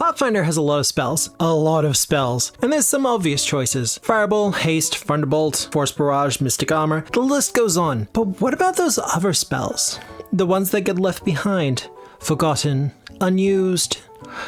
Pathfinder has a lot of spells. And there's some obvious choices. Fireball, Haste, Thunderbolt, Force Barrage, Mystic Armor, the list goes on. But what about those other spells? The ones that get left behind, forgotten, unused.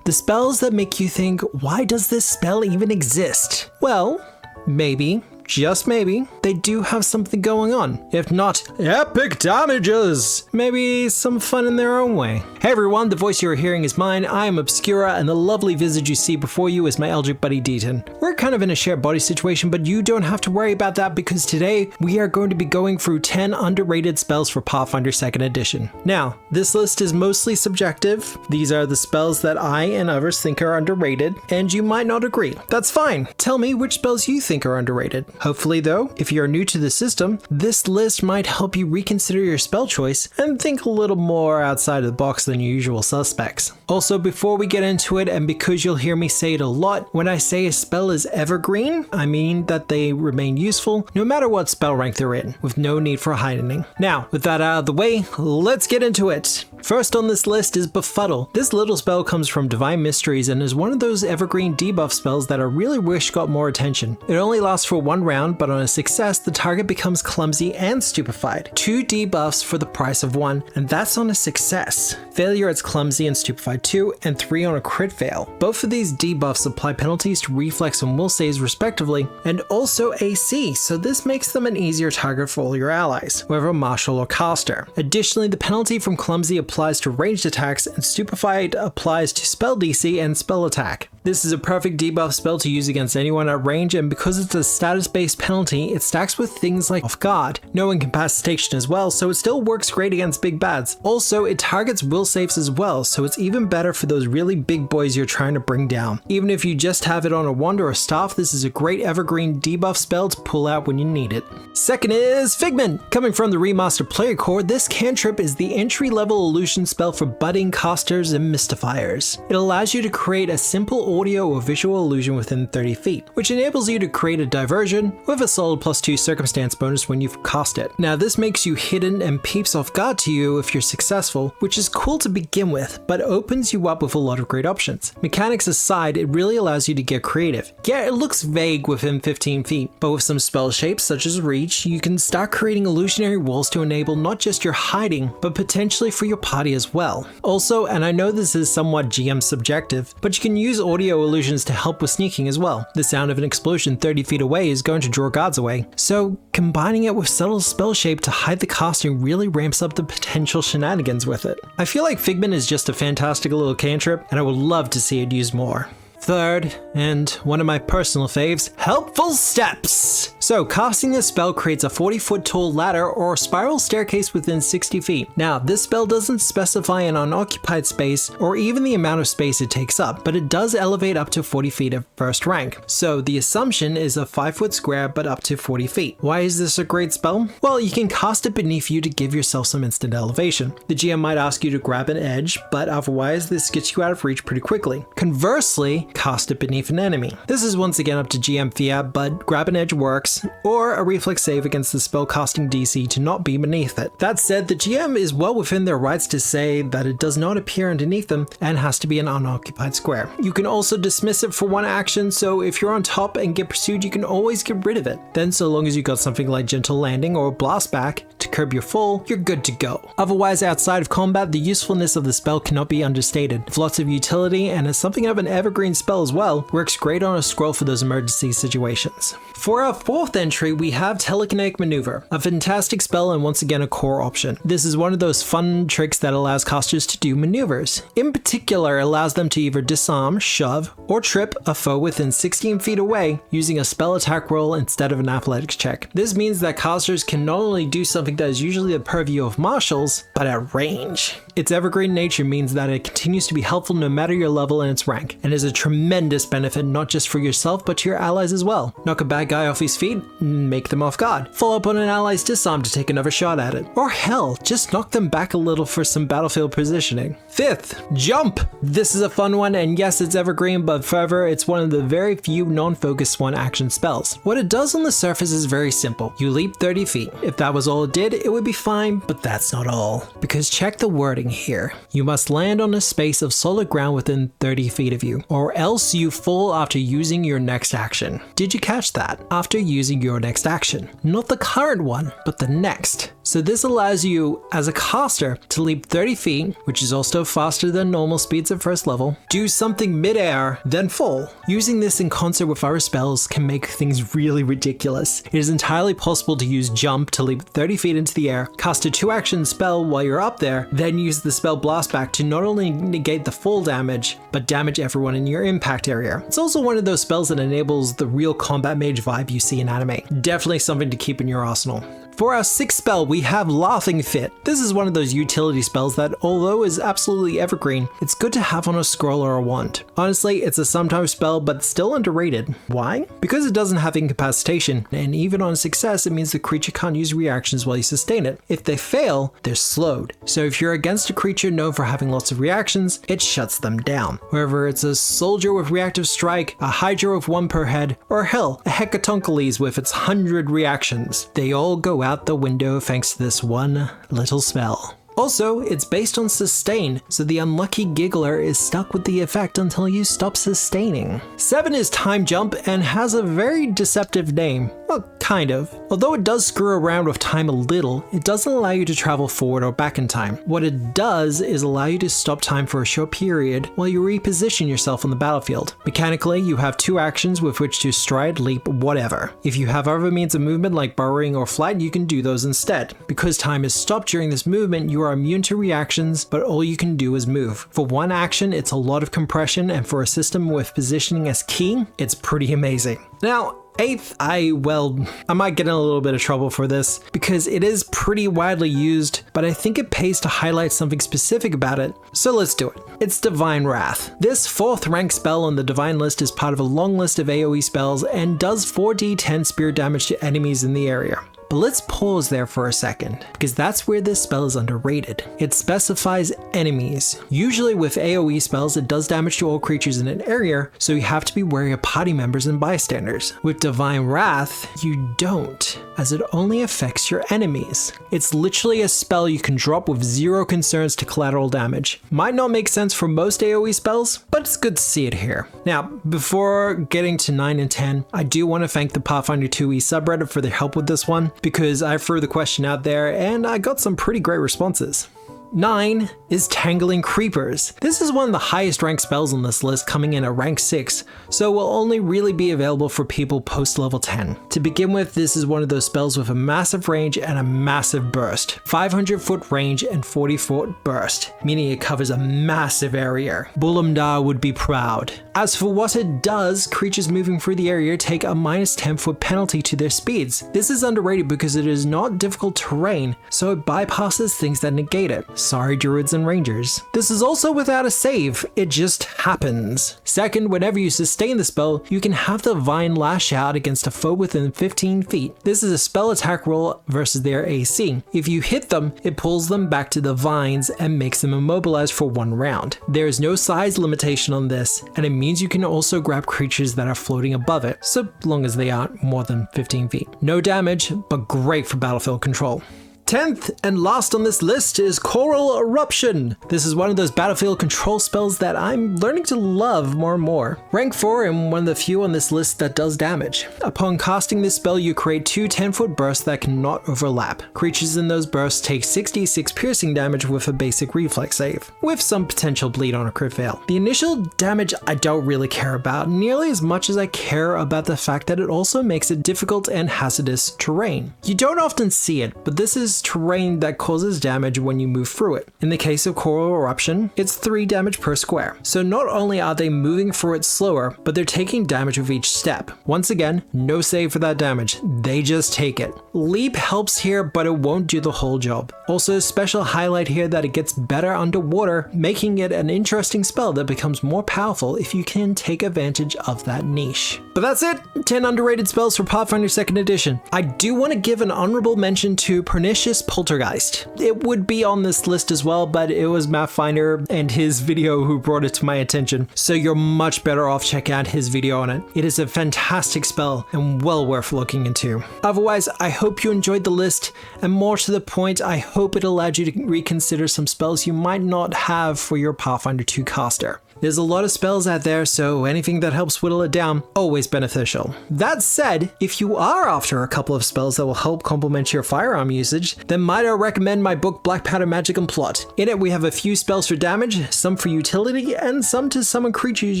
The spells that make you think, why does this spell even exist? Well, maybe, just maybe, they do have something going on. If not, epic damages! Maybe some fun in their own way. Hey everyone, the voice you're hearing is mine. I am Obscura, and the lovely visage you see before you is my Eldritch buddy Deaton. We're kind of in a shared body situation, but you don't have to worry about that because today we are going to be going through 10 underrated spells for Pathfinder 2nd edition. Now, this list is mostly subjective. These are the spells that I and others think are underrated, and you might not agree. That's fine. Tell me which spells you think are underrated. Hopefully though, if you're new to the system, this list might help you reconsider your spell choice and think a little more outside of the box than your usual suspects. Also, before we get into it, and because you'll hear me say it a lot, when I say a spell is evergreen, I mean that they remain useful no matter what spell rank they're in, with no need for heightening. Now, with that out of the way, let's get into it. First on this list is Befuddle. This little spell comes from Divine Mysteries and is one of those evergreen debuff spells that I really wish got more attention. It only lasts for one round, but on a success, the target becomes clumsy and stupefied. 2 debuffs for the price of 1, and that's on a success. Failure, it's clumsy and stupefied 2, and 3 on a crit fail. Both of these debuffs apply penalties to reflex and will saves respectively, and also AC, so this makes them an easier target for all your allies, whether martial or caster. Additionally, the penalty from clumsy applies to ranged attacks, and stupefied applies to spell DC and spell attack. This is a perfect debuff spell to use against anyone at range, and because it's a status-based penalty, it stacks with things like Off Guard, no incapacitation as well, so it still works great against big bads. Also, it targets will saves as well, so it's even better for those really big boys you're trying to bring down. Even if you just have it on a wand or a staff, this is a great evergreen debuff spell to pull out when you need it. Second is Figment. Coming from the remastered player core, this cantrip is the entry-level illusion spell for budding casters and mystifiers. It allows you to create a simple audio or visual illusion within 30 feet, which enables you to create a diversion with a solid +2 circumstance bonus when you cast it. Now this makes you hidden and peeps off guard to you if you're successful, which is cool to begin with, but opens you up with a lot of great options. Mechanics aside, it really allows you to get creative. Yeah, it looks vague within 15 feet, but with some spell shapes such as reach, you can start creating illusionary walls to enable not just your hiding, but potentially for your party as well. Also, and I know this is somewhat GM subjective, but you can use audio illusions to help with sneaking as well. The sound of an explosion 30 feet away is going to draw guards away, so combining it with subtle spell shape to hide the casting really ramps up the potential shenanigans with it. I feel like Figment is just a fantastic little cantrip, and I would love to see it used more. Third, and one of my personal faves, Helpful Steps! So, casting this spell creates a 40-foot tall ladder or spiral staircase within 60 feet. Now, this spell doesn't specify an unoccupied space or even the amount of space it takes up, but it does elevate up to 40 feet at first rank. So, the assumption is a 5-foot square but up to 40 feet. Why is this a great spell? Well, you can cast it beneath you to give yourself some instant elevation. The GM might ask you to grab an edge, but otherwise this gets you out of reach pretty quickly. Conversely, cast it beneath an enemy. This is once again up to GM fiat, but grab an edge works, or a reflex save against the spell casting DC to not be beneath it. That said, the GM is well within their rights to say that it does not appear underneath them and has to be an unoccupied square. You can also dismiss it for one action, so if you're on top and get pursued, you can always get rid of it. Then so long as you got something like Gentle Landing or Blast Back to curb your fall, you're good to go. Otherwise, outside of combat, the usefulness of the spell cannot be understated. With lots of utility and as something of an evergreen spell as well, works great on a scroll for those emergency situations. For our fourth entry, we have Telekinetic Maneuver, a fantastic spell and once again a core option. This is one of those fun tricks that allows casters to do maneuvers. In particular, it allows them to either disarm, shove, or trip a foe within 16 feet away using a spell attack roll instead of an athletics check. This means that casters can not only do something that is usually the purview of martials, but at range. Its evergreen nature means that it continues to be helpful no matter your level and its rank, and is a tremendous benefit not just for yourself but to your allies as well. Knock a bad guy off his feet, make them off guard. Follow up on an ally's disarm to take another shot at it. Or hell, just knock them back a little for some battlefield positioning. Fifth, Jump! This is a fun one, and yes, it's evergreen, but further, it's one of the very few non-focused one-action spells. What it does on the surface is very simple. You leap 30 feet. If that was all it did, it would be fine, but that's not all. Because check the wording. starting here. You must land on a space of solid ground within 30 feet of you, or else you fall after using your next action. Did you catch that? After using your next action. Not the current one, but the next. So this allows you, as a caster, to leap 30 feet, which is also faster than normal speeds at first level, do something mid-air, then fall. Using this in concert with other spells can make things really ridiculous. It is entirely possible to use jump to leap 30 feet into the air, cast a 2-action spell while you're up there, then use the spell blast back to not only negate the fall damage, but damage everyone in your impact area. It's also one of those spells that enables the real combat mage vibe you see in anime. Definitely something to keep in your arsenal. For our 6th spell, we have Laughing Fit. This is one of those utility spells that, although is absolutely evergreen, it's good to have on a scroll or a wand. Honestly, it's a sometimes spell, but still underrated. Why? Because it doesn't have incapacitation, and even on success, it means the creature can't use reactions while you sustain it. If they fail, they're slowed. So if you're against a creature known for having lots of reactions, it shuts them down. Whether it's a soldier with reactive strike, a hydra with 1 per head, or hell, a Hecatoncheires with its 100 reactions, they all go out the window thanks to this one little spell. Also, it's based on sustain, so the unlucky giggler is stuck with the effect until you stop sustaining. 7 is Time Jump and has a very deceptive name. Well, kind of. Although it does screw around with time a little, it doesn't allow you to travel forward or back in time. What it does is allow you to stop time for a short period while you reposition yourself on the battlefield. Mechanically, you have 2 actions with which to stride, leap, whatever. If you have other means of movement like burrowing or flight, you can do those instead. Because time is stopped during this movement, you are immune to reactions, but all you can do is move. For one action, it's a lot of compression, and for a system with positioning as key, it's pretty amazing. Now, 8th, I might get in a little bit of trouble for this because it is pretty widely used, but I think it pays to highlight something specific about it, so let's do it. It's Divine Wrath. This 4th rank spell on the Divine list is part of a long list of AoE spells and does 4d10 spear damage to enemies in the area. But let's pause there for a second, because that's where this spell is underrated. It specifies enemies. Usually with AoE spells, it does damage to all creatures in an area, so you have to be wary of party members and bystanders. With Divine Wrath, you don't, as it only affects your enemies. It's literally a spell you can drop with 0 concerns to collateral damage. Might not make sense for most AoE spells, but it's good to see it here. Now, before getting to 9 and 10, I do want to thank the Pathfinder 2e subreddit for their help with this one, because I threw the question out there and I got some pretty great responses. 9 is Tangling Creepers. This is one of the highest ranked spells on this list, coming in at rank 6, so will only really be available for people post level 10. To begin with, this is one of those spells with a massive range and a massive burst. 500 foot range and 40 foot burst, meaning it covers a massive area. Bulamdar would be proud. As for what it does, creatures moving through the area take a minus 10 foot penalty to their speeds. This is underrated because it is not difficult terrain, so it bypasses things that negate it. Sorry, druids and rangers. This is also without a save, it just happens. Second, whenever you sustain the spell, you can have the vine lash out against a foe within 15 feet. This is a spell attack roll versus their AC. If you hit them, it pulls them back to the vines and makes them immobilized for 1 round. There is no size limitation on this, and it means you can also grab creatures that are floating above it, so long as they aren't more than 15 feet. No damage, but great for battlefield control. 10th and last on this list is Coral Eruption. This is one of those battlefield control spells that I'm learning to love more and more. Rank 4 and one of the few on this list that does damage. Upon casting this spell, you create 2 10-foot bursts that cannot overlap. Creatures in those bursts take 66 piercing damage with a basic reflex save, with some potential bleed on a crit fail. The initial damage I don't really care about nearly as much as I care about the fact that it also makes it difficult and hazardous terrain. You don't often see it, but this is terrain that causes damage when you move through it. In the case of Coral Eruption, it's 3 damage per square. So not only are they moving through it slower, but they're taking damage with each step. Once again, no save for that damage, they just take it. Leap helps here, but it won't do the whole job. Also, a special highlight here that it gets better underwater, making it an interesting spell that becomes more powerful if you can take advantage of that niche. But that's it, 10 underrated spells for Pathfinder 2nd edition. I do want to give an honorable mention to Pernicious Vicious Poltergeist. It would be on this list as well, but it was Pathfinder and his video who brought it to my attention, so you're much better off checking out his video on it. It is a fantastic spell and well worth looking into. Otherwise, I hope you enjoyed the list, and more to the point, I hope it allowed you to reconsider some spells you might not have for your Pathfinder 2 caster. There's a lot of spells out there, so anything that helps whittle it down, always beneficial. That said, if you are after a couple of spells that will help complement your firearm usage, then might I recommend my book Blackpowder Magic and Plot. In it we have a few spells for damage, some for utility, and some to summon creatures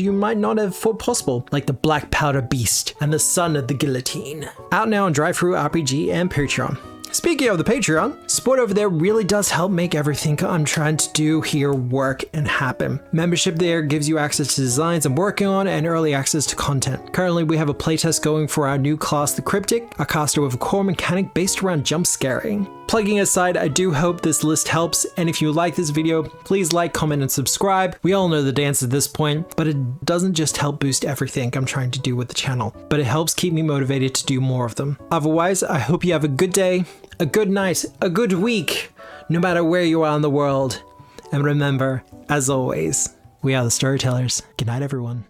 you might not have thought possible, like the Blackpowder Beast and the Son of the Guillotine. Out now on DriveThru RPG and Patreon. Speaking of the Patreon, support over there really does help make everything I'm trying to do here work and happen. Membership there gives you access to designs I'm working on and early access to content. Currently we have a playtest going for our new class, the Cryptic, a caster with a core mechanic based around jump scaring. Plugging aside, I do hope this list helps, and if you like this video, please like, comment, and subscribe. We all know the dance at this point, but it doesn't just help boost everything I'm trying to do with the channel, but it helps keep me motivated to do more of them. Otherwise, I hope you have a good day, a good night, a good week, no matter where you are in the world. And remember, as always, we are the storytellers. Good night, everyone.